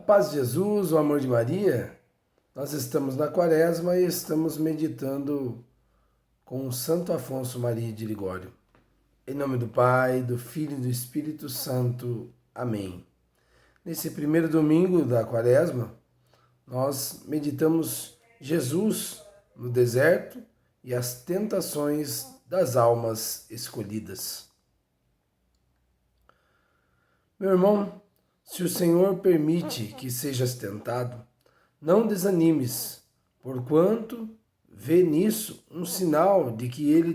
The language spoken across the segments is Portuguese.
paz de Jesus, o amor de Maria, nós estamos na Quaresma e estamos meditando com Santo Afonso Maria de Ligório. Em nome do Pai, do Filho e do Espírito Santo. Amém. Nesse primeiro domingo da Quaresma, nós meditamos Jesus no deserto e as tentações das almas escolhidas. Meu irmão, se o Senhor permite que sejas tentado, não desanimes, porquanto vê nisso um sinal de que Ele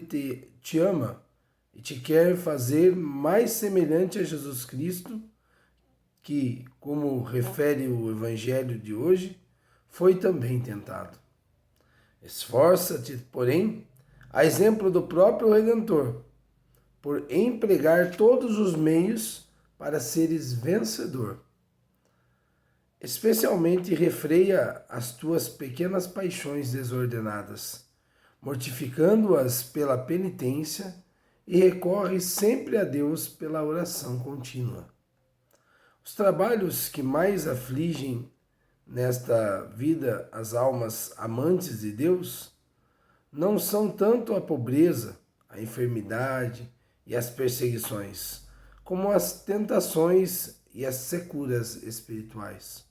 te ama e te quer fazer mais semelhante a Jesus Cristo, que, como refere o Evangelho de hoje, foi também tentado. Esforça-te, porém, a exemplo do próprio Redentor, por empregar todos os meios para seres vencedor. Especialmente refreia as tuas pequenas paixões desordenadas, mortificando-as pela penitência e recorre sempre a Deus pela oração contínua. Os trabalhos que mais afligem nesta vida as almas amantes de Deus não são tanto a pobreza, a enfermidade e as perseguições, como as tentações e as securas espirituais.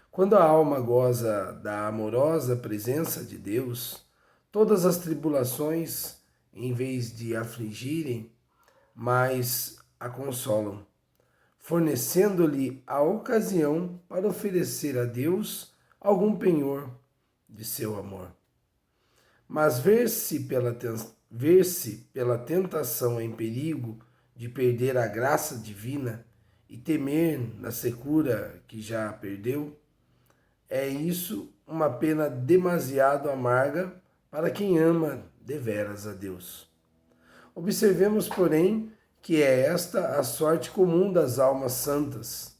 Quando a alma goza da amorosa presença de Deus, todas as tribulações, em vez de afligirem, mais a consolam, fornecendo-lhe a ocasião para oferecer a Deus algum penhor de seu amor. Mas ver-se pela tentação em perigo de perder a graça divina e temer na secura que já perdeu, é isso uma pena demasiado amarga para quem ama deveras a Deus. Observemos, porém, que é esta a sorte comum das almas santas.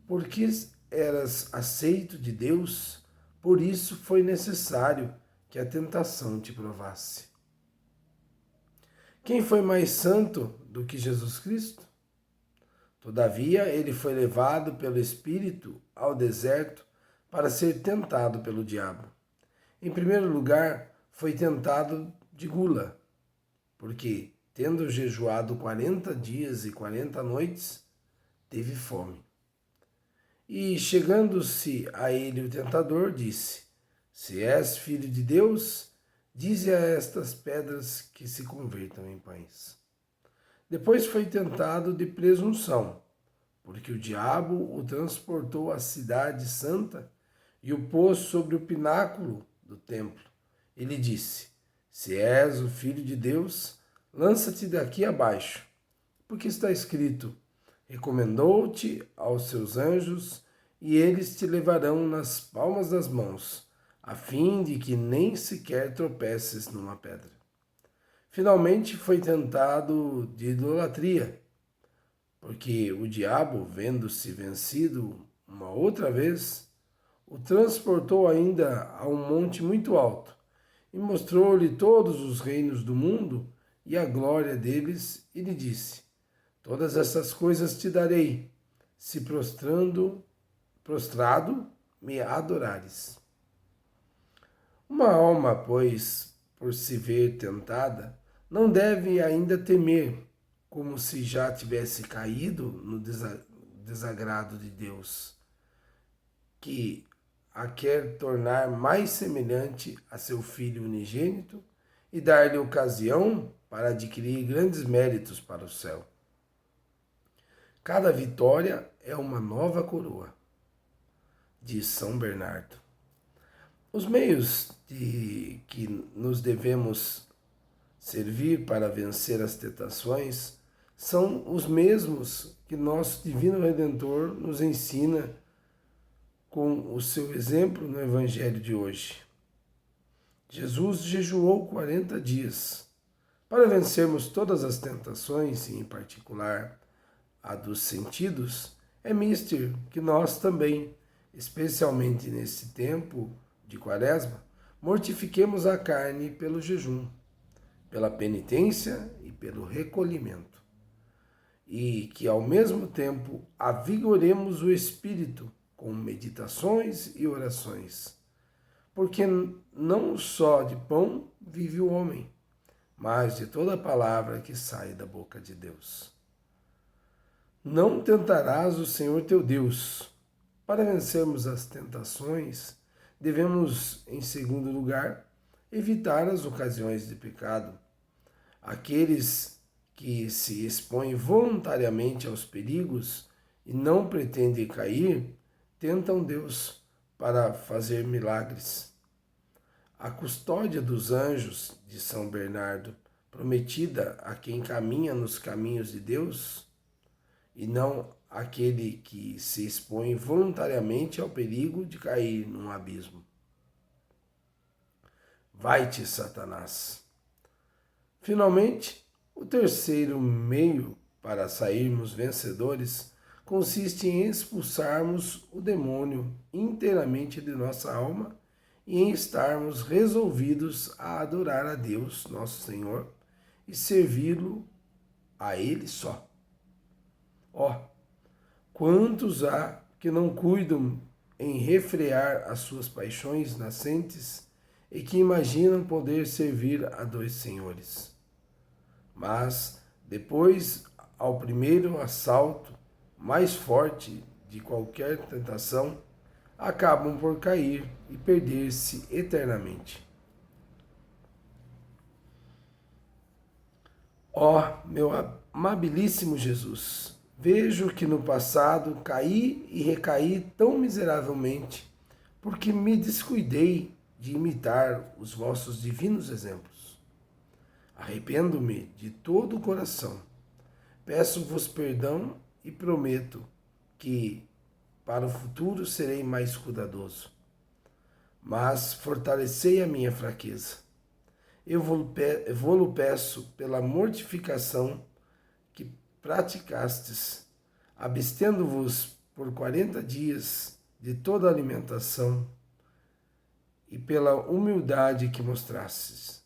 Porque eras aceito de Deus, por isso foi necessário que a tentação te provasse. Quem foi mais santo do que Jesus Cristo? Todavia, ele foi levado pelo Espírito ao deserto para ser tentado pelo diabo. Em primeiro lugar, foi tentado de gula, porque, tendo jejuado 40 dias e 40 noites, teve fome. E, chegando-se a ele o tentador, disse: Se és filho de Deus, dize a estas pedras que se convertam em pães. Depois foi tentado de presunção, porque o diabo o transportou à cidade santa e o pôs sobre o pináculo do templo. Ele disse: Se és o filho de Deus, lança-te daqui abaixo, porque está escrito: Recomendou-te aos seus anjos, e eles te levarão nas palmas das mãos, a fim de que nem sequer tropeces numa pedra. Finalmente foi tentado de idolatria, porque o diabo, vendo-se vencido uma outra vez, o transportou ainda a um monte muito alto e mostrou-lhe todos os reinos do mundo e a glória deles, e lhe disse: Todas essas coisas te darei, se prostrado me adorares. Uma alma, pois, por se ver tentada, não deve ainda temer, como se já tivesse caído no desagrado de Deus, que a quer tornar mais semelhante a seu Filho unigênito e dar-lhe ocasião para adquirir grandes méritos para o céu. Cada vitória é uma nova coroa, diz São Bernardo. Os meios de que nos devemos servir para vencer as tentações são os mesmos que nosso Divino Redentor nos ensina com o seu exemplo no Evangelho de hoje. Jesus jejuou 40 dias. Para vencermos todas as tentações, e em particular a dos sentidos, é mister que nós também, especialmente nesse tempo de Quaresma, mortifiquemos a carne pelo jejum, pela penitência e pelo recolhimento. e que ao mesmo tempo avigoremos o espírito com meditações e orações. Porque não só de pão vive o homem, mas de toda palavra que sai da boca de Deus. Não tentarás o Senhor teu Deus. Para vencermos as tentações, devemos, em segundo lugar, evitar as ocasiões de pecado. Aqueles que se expõem voluntariamente aos perigos e não pretendem cair, tentam Deus para fazer milagres. A custódia dos anjos de São Bernardo, prometida a quem caminha nos caminhos de Deus, e não aquele que se expõe voluntariamente ao perigo de cair num abismo. Vai-te, Satanás! Finalmente, o terceiro meio para sairmos vencedores consiste em expulsarmos o demônio inteiramente de nossa alma e em estarmos resolvidos a adorar a Deus, nosso Senhor, e servi-lo a Ele só. Ó, quantos há que não cuidam em refrear as suas paixões nascentes e que imaginam poder servir a dois senhores. Mas, depois, ao primeiro assalto mais forte de qualquer tentação, acabam por cair e perder-se eternamente. Ó, meu amabilíssimo Jesus, vejo que no passado caí e recaí tão miseravelmente, porque me descuidei de imitar os vossos divinos exemplos. Arrependo-me de todo o coração. Peço-vos perdão e prometo que, para o futuro, serei mais cuidadoso. Mas fortalecei a minha fraqueza. Eu vou-lo peço pela mortificação que praticastes, abstendo-vos por 40 dias de toda alimentação e pela humildade que mostrastes,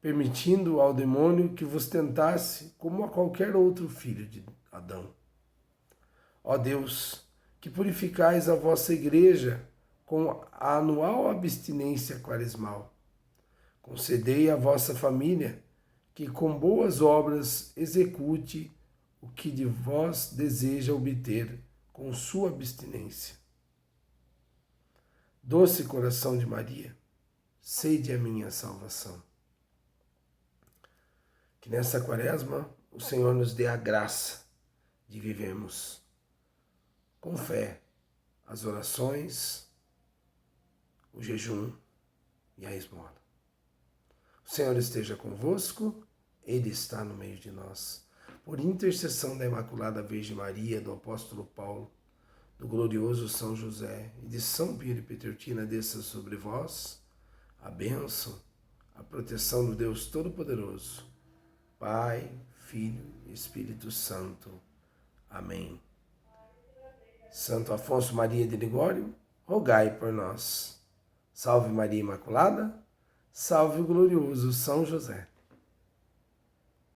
permitindo ao demônio que vos tentasse como a qualquer outro filho de Adão. Ó Deus, que purificais a vossa igreja com a anual abstinência quaresmal, concedei à vossa família que com boas obras execute o que de vós deseja obter com sua abstinência. Doce coração de Maria, sede a minha salvação. Que nessa quaresma o Senhor nos dê a graça de vivermos com fé as orações, o jejum e a esmola. O Senhor esteja convosco, Ele está no meio de nós. Por intercessão da Imaculada Virgem Maria, do apóstolo Paulo, do glorioso São José e de São Pio de Pietrelcina, desça sobre vós a bênção, a proteção do Deus Todo-Poderoso, Pai, Filho e Espírito Santo. Amém. Santo Afonso Maria de Ligório, rogai por nós. Salve Maria Imaculada, salve o glorioso São José.